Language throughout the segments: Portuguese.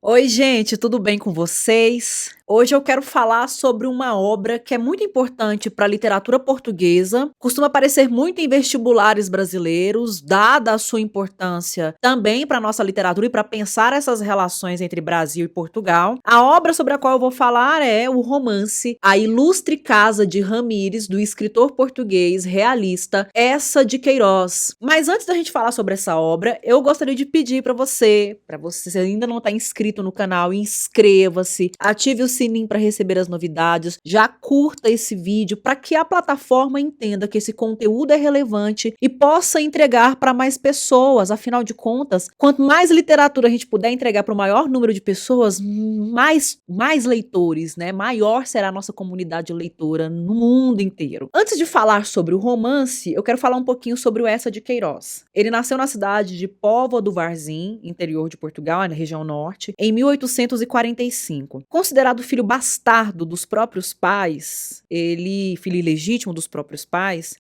Oi, gente, tudo bem com vocês? Hoje eu quero falar sobre uma obra que é muito importante para a literatura portuguesa, costuma aparecer muito em vestibulares brasileiros, dada a sua importância também para a nossa literatura e para pensar essas relações entre Brasil e Portugal. A obra sobre a qual eu vou falar é o romance A Ilustre Casa de Ramires, do escritor português realista Eça de Queiroz. Mas antes da gente falar sobre essa obra, eu gostaria de pedir para você ainda não está inscrito no canal, inscreva-se, ative o sininho para receber as novidades, já curta esse vídeo para que a plataforma entenda que esse conteúdo é relevante e possa entregar para mais pessoas. Afinal de contas, quanto mais literatura a gente puder entregar para o maior número de pessoas, mais leitores, né? Maior será a nossa comunidade leitora no mundo inteiro. Antes de falar sobre o romance, eu quero falar um pouquinho sobre o Eça de Queiroz. Ele nasceu na cidade de Póvoa do Varzim, interior de Portugal, na região norte, em 1845. Considerado filho bastardo dos próprios pais, filho ilegítimo dos próprios pais,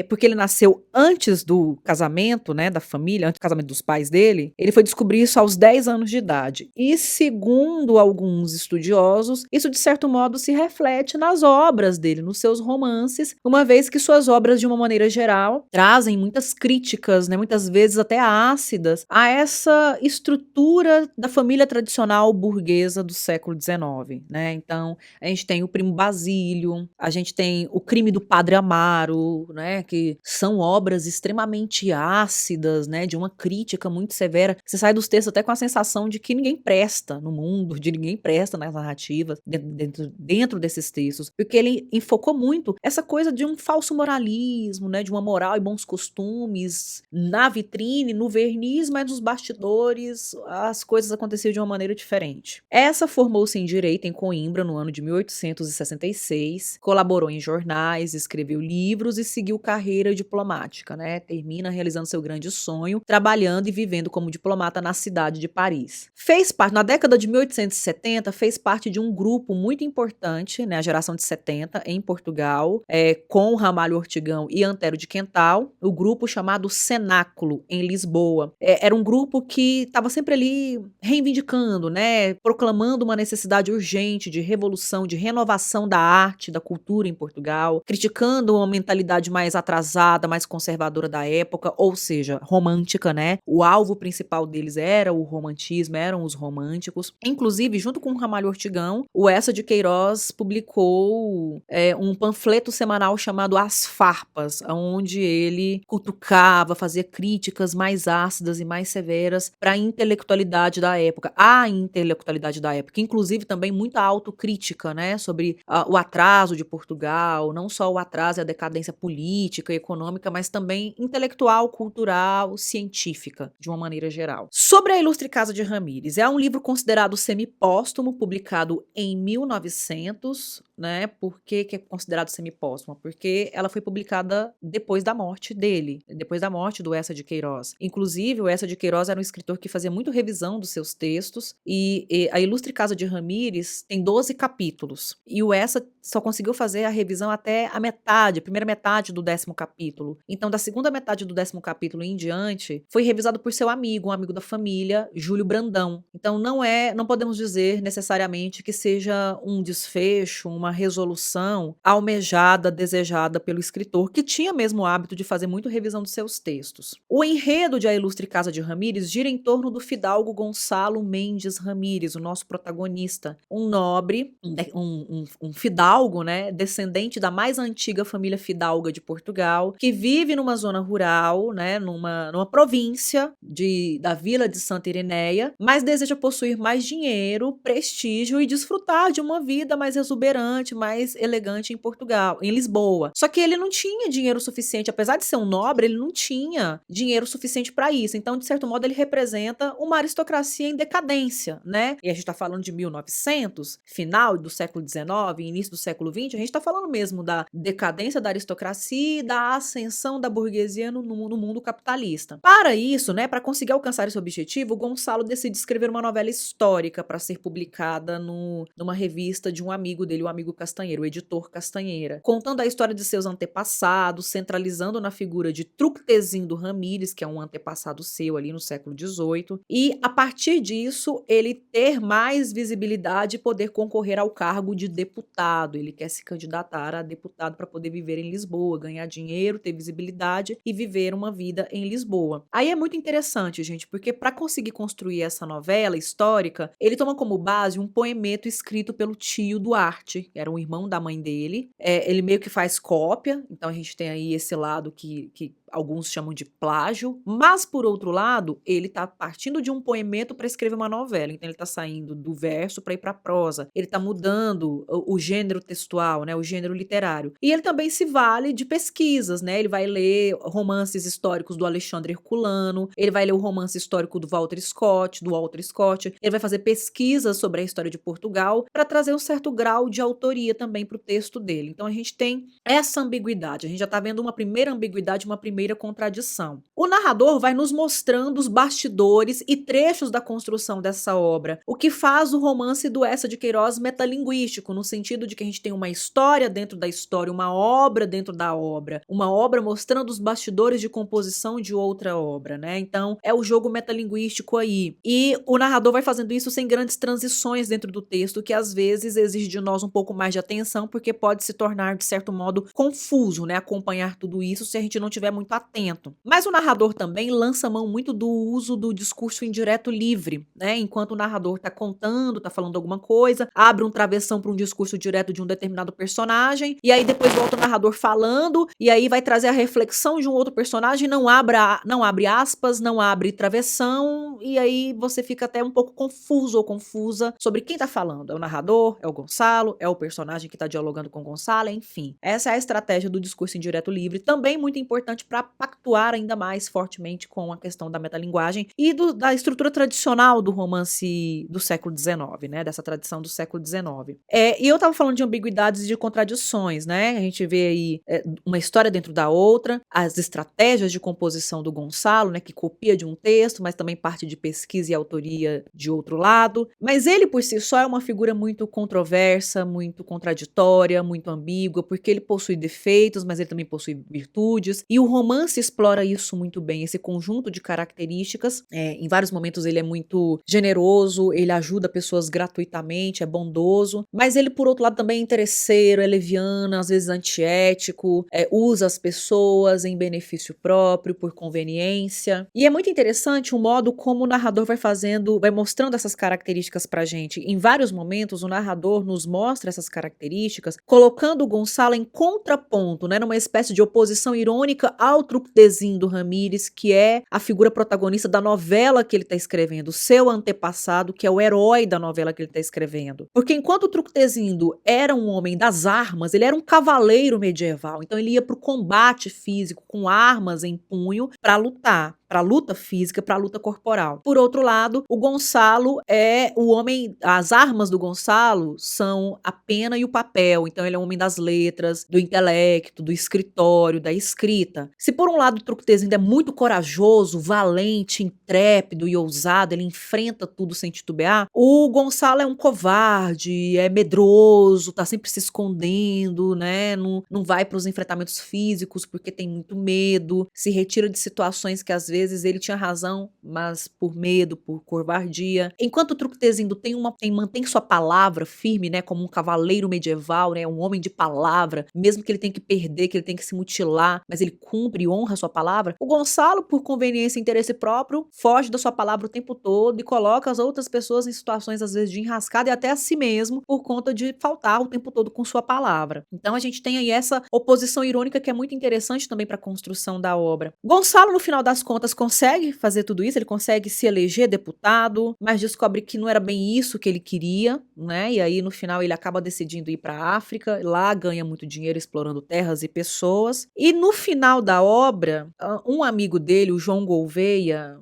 porque ele nasceu antes do casamento, né, da família, antes do casamento dos pais dele, ele foi descobrir isso aos 10 anos de idade. E segundo alguns estudiosos, isso de certo modo se reflete nas obras dele, nos seus romances, uma vez que suas obras, de uma maneira geral, trazem muitas críticas, né, muitas vezes até ácidas, a essa estrutura da família tradicional burguesa do século XIX, né? Então, a gente tem o Primo Basílio, a gente tem o Crime do Padre Amaro, né? Que são obras extremamente ácidas, né? De uma crítica muito severa. Você sai dos textos até com a sensação de que ninguém presta no mundo, de ninguém presta nas narrativas, dentro desses textos, porque ele enfocou muito essa coisa de um falso moralismo, né? De uma moral e bons costumes na vitrine, no verniz, mas nos bastidores as coisas aconteciam de uma maneira diferente. Essa formou-se em Direito em Coimbra no ano de 1866, colaborou em jornais, escreveu livros e seguiu carreira diplomática, né? Termina realizando seu grande sonho, trabalhando e vivendo como diplomata na cidade de Paris. Na década de 1870, fez parte de um grupo muito importante, né? A geração de 70, em Portugal, com Ramalho Ortigão e Antero de Quental, o grupo chamado Cenáculo, em Lisboa. Era um grupo que estava sempre ali reivindicando, né, proclamando uma necessidade urgente de revolução, de renovação da arte, da cultura em Portugal, criticando uma mentalidade mais atrasada, mais conservadora da época, ou seja, romântica, né? O alvo principal deles era o romantismo, eram os românticos. Inclusive, junto com o Ramalho Ortigão, o Eça de Queiroz publicou um panfleto semanal chamado As Farpas, onde ele cutucava, fazia críticas mais ácidas e mais severas para a intelectualidade da época, inclusive também muita autocrítica, né, sobre o atraso de Portugal, não só o atraso e a decadência política e econômica, mas também intelectual, cultural, científica, de uma maneira geral. Sobre a Ilustre Casa de Ramires, é um livro considerado semipóstumo, publicado em 1900, né? Por que é considerado semipóstuma? Porque ela foi publicada depois da morte dele, depois da morte do Eça de Queiroz. Inclusive, o Eça de Queiroz era um escritor que fazia muito revisão dos seus textos, e a Ilustre Casa de Ramires tem 12 capítulos, e o Eça só conseguiu fazer a revisão até a primeira metade do 10º capítulo. Então, da segunda metade do 10º capítulo em diante, foi revisado por seu amigo, um amigo da família, Júlio Brandão. Então, não podemos dizer necessariamente que seja um desfecho, uma resolução almejada, desejada pelo escritor, que tinha mesmo o hábito de fazer muito revisão dos seus textos. O enredo de A Ilustre Casa de Ramires gira em torno do fidalgo Gonçalo Mendes Ramires, o nosso protagonista, um nobre, um fidalgo, né, descendente da mais antiga família fidalga de Portugal, que vive numa zona rural, né, numa província da vila de Santa Ireneia, mas deseja possuir mais dinheiro, prestígio e desfrutar de uma vida mais exuberante, mais elegante em Lisboa. Só que ele não tinha dinheiro suficiente, apesar de ser um nobre, ele não tinha dinheiro suficiente para isso. Então, de certo modo, ele representa uma aristocracia em decadência, né? E a gente tá falando de 1900, anos, final do século XIX, início do século XX, a gente está falando mesmo da decadência da aristocracia e da ascensão da burguesia no mundo capitalista. Para isso, né, para conseguir alcançar esse objetivo, Gonçalo decide escrever uma novela histórica para ser publicada numa revista de um amigo dele, o amigo Castanheira, o editor Castanheira, contando a história de seus antepassados, centralizando na figura de Tructezindo Ramírez, que é um antepassado seu ali no século XVIII, e a partir disso ele ter mais visibilidade e poder concorrer ao cargo de deputado. Ele quer se candidatar a deputado para poder viver em Lisboa, ganhar dinheiro, ter visibilidade e viver uma vida em Lisboa. Aí é muito interessante, gente, porque para conseguir construir essa novela histórica, ele toma como base um poemeto escrito pelo tio Duarte, que era um irmão da mãe dele. Ele meio que faz cópia, então a gente tem aí esse lado que alguns chamam de plágio, mas por outro lado, ele tá partindo de um poemeto para escrever uma novela, então ele tá saindo do verso para ir para prosa, ele tá mudando o gênero textual, né, o gênero literário. E ele também se vale de pesquisas, né? Ele vai ler romances históricos do Alexandre Herculano, ele vai ler o romance histórico do Walter Scott, ele vai fazer pesquisas sobre a história de Portugal para trazer um certo grau de autoria também para o texto dele. Então a gente tem essa ambiguidade, a gente já tá vendo uma primeira ambiguidade, uma primeira contradição. O narrador vai nos mostrando os bastidores e trechos da construção dessa obra, o que faz o romance do Eça de Queiroz metalinguístico, no sentido de que a gente tem uma história dentro da história, uma obra dentro da obra, uma obra mostrando os bastidores de composição de outra obra, né? Então, é o jogo metalinguístico aí. E o narrador vai fazendo isso sem grandes transições dentro do texto, que às vezes exige de nós um pouco mais de atenção, porque pode se tornar, de certo modo, confuso, né? Acompanhar tudo isso se a gente não tiver muito atento. Mas o narrador também lança mão muito do uso do discurso indireto livre, né? Enquanto o narrador está contando, está falando alguma coisa, abre um travessão para um discurso direto de um determinado personagem, e aí depois volta o narrador falando, e aí vai trazer a reflexão de um outro personagem, não abre aspas, não abre travessão, e aí você fica até um pouco confuso ou confusa sobre quem está falando. É o narrador? É o Gonçalo? É o personagem que está dialogando com o Gonçalo? Enfim, essa é a estratégia do discurso indireto livre, também muito importante para pactuar ainda mais fortemente com a questão da metalinguagem e da estrutura tradicional do romance do século XIX, né? Dessa tradição do século XIX. E eu tava falando de ambiguidades e de contradições, né? A gente vê aí uma história dentro da outra, as estratégias de composição do Gonçalo, né? Que copia de um texto, mas também parte de pesquisa e autoria de outro lado. Mas ele, por si só, é uma figura muito controversa, muito contraditória, muito ambígua, porque ele possui defeitos, mas ele também possui virtudes. E o romance explora isso muito bem, esse conjunto de características. Em vários momentos ele é muito generoso, ele ajuda pessoas gratuitamente, é bondoso, mas ele, por outro lado, também é interesseiro, é leviano, às vezes antiético, usa as pessoas em benefício próprio, por conveniência. E é muito interessante o modo como o narrador vai mostrando essas características pra gente. Em vários momentos, o narrador nos mostra essas características, colocando o Gonçalo em contraponto, né, numa espécie de oposição irônica ao Tructezindo Ramírez, que é a figura protagonista da novela que ele está escrevendo, seu antepassado, que é o herói da novela que ele está escrevendo. Porque enquanto o Tructezindo era um homem das armas, ele era um cavaleiro medieval, então ele ia para o combate físico com armas em punho para lutar. Para luta física, para luta corporal. Por outro lado, o Gonçalo é o homem, as armas do Gonçalo são a pena e o papel, então ele é um homem das letras, do intelecto, do escritório, da escrita. Se por um lado o Tructezindo é muito corajoso, valente, intrépido e ousado, ele enfrenta tudo sem titubear, o Gonçalo é um covarde, é medroso, tá sempre se escondendo, né, não vai para os enfrentamentos físicos porque tem muito medo, se retira de situações que às vezes ele tinha razão, mas por medo, por covardia. Enquanto o Tructezindo mantém sua palavra firme, né, como um cavaleiro medieval, né, um homem de palavra, mesmo que ele tenha que perder, que ele tenha que se mutilar, mas ele cumpre e honra sua palavra. O Gonçalo, por conveniência e interesse próprio, foge da sua palavra o tempo todo e coloca as outras pessoas em situações às vezes de enrascada e até a si mesmo por conta de faltar o tempo todo com sua palavra. Então a gente tem aí essa oposição irônica que é muito interessante também para a construção da obra. Gonçalo, no final das contas, Contas consegue fazer tudo isso, ele consegue se eleger deputado, mas descobre que não era bem isso que ele queria, né? E aí no final ele acaba decidindo ir para a África, lá ganha muito dinheiro explorando terras e pessoas. E no final da obra, um amigo dele, o João Gouveia,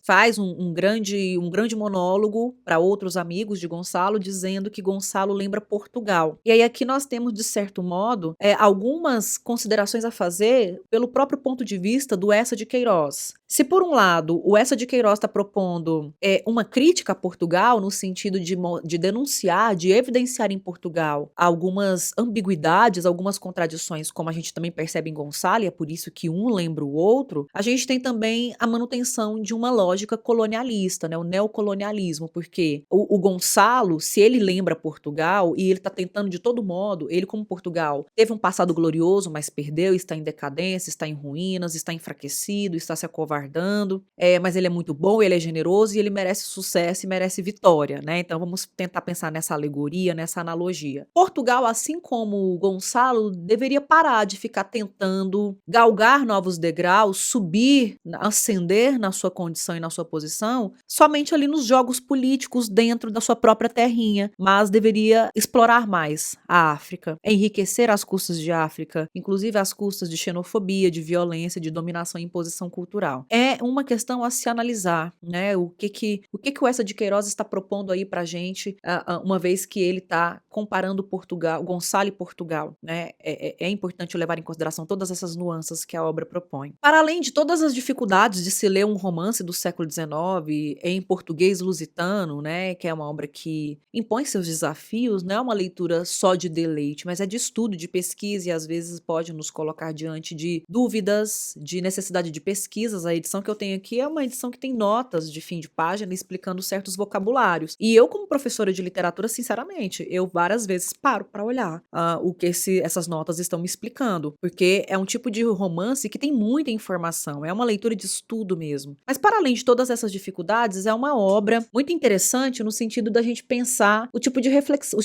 faz um grande monólogo para outros amigos de Gonçalo, dizendo que Gonçalo lembra Portugal. E aí aqui nós temos, de certo modo, algumas considerações a fazer pelo próprio ponto de vista do Eça de Queiroz. Se por um lado o Eça de Queiroz está propondo uma crítica a Portugal, no sentido de denunciar, de evidenciar em Portugal algumas ambiguidades, algumas contradições, como a gente também percebe em Gonçalo, e é por isso que um lembra o outro, a gente tem também a manutenção de uma lógica colonialista, né, o neocolonialismo, porque o Gonçalo, se ele lembra Portugal, e ele está tentando de todo modo, ele como Portugal teve um passado glorioso, mas perdeu, está em decadência, está em ruínas, está enfraquecido, está se acovardando, mas ele é muito bom, ele é generoso e ele merece sucesso e merece vitória, né? Então vamos tentar pensar nessa alegoria, nessa analogia. Portugal, assim como Gonçalo, deveria parar de ficar tentando galgar novos degraus, subir, ascender na sua condição e na sua posição, somente ali nos jogos políticos dentro da sua própria terrinha, mas deveria explorar mais a África, enriquecer às custas de África, inclusive às custas de xenofobia, de violência, de dominação e imposição cultural. É uma questão a se analisar, né? O que o Eça de Queiroz está propondo aí pra gente, uma vez que ele está comparando Portugal, Gonçalo e Portugal, né? É importante levar em consideração todas essas nuances que a obra propõe. Para além de todas as dificuldades de se ler um romance do século XIX em português lusitano, né? Que é uma obra que impõe seus desafios, não é uma leitura só de deleite, mas é de estudo, de pesquisa, e às vezes pode nos colocar diante de dúvidas, de necessidade de pesquisas. A edição que eu tenho aqui é uma edição que tem notas de fim de página explicando certos vocabulários. E eu, como professora de literatura, sinceramente, eu várias vezes paro para olhar o que essas notas estão me explicando, porque é um tipo de romance que tem muita informação, é uma leitura de estudo mesmo. Mas para além de todas essas dificuldades, é uma obra muito interessante no sentido da gente pensar os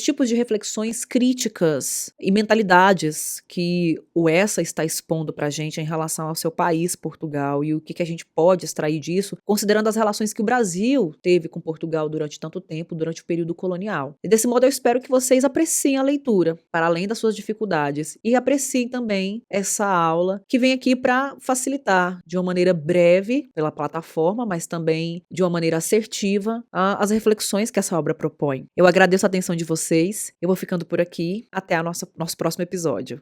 tipos de reflexões críticas e mentalidades que o Eça está expondo pra gente em relação ao seu país, Portugal, e o que a gente pode extrair disso, considerando as relações que o Brasil teve com Portugal durante tanto tempo, durante o período colonial. E desse modo eu espero que vocês apreciem a leitura, para além das suas dificuldades, e apreciem também essa aula que vem aqui para facilitar de uma maneira breve pela plataforma, mas também de uma maneira assertiva as reflexões que essa obra propõe. Eu agradeço a atenção de vocês, eu vou ficando por aqui, até nosso próximo episódio.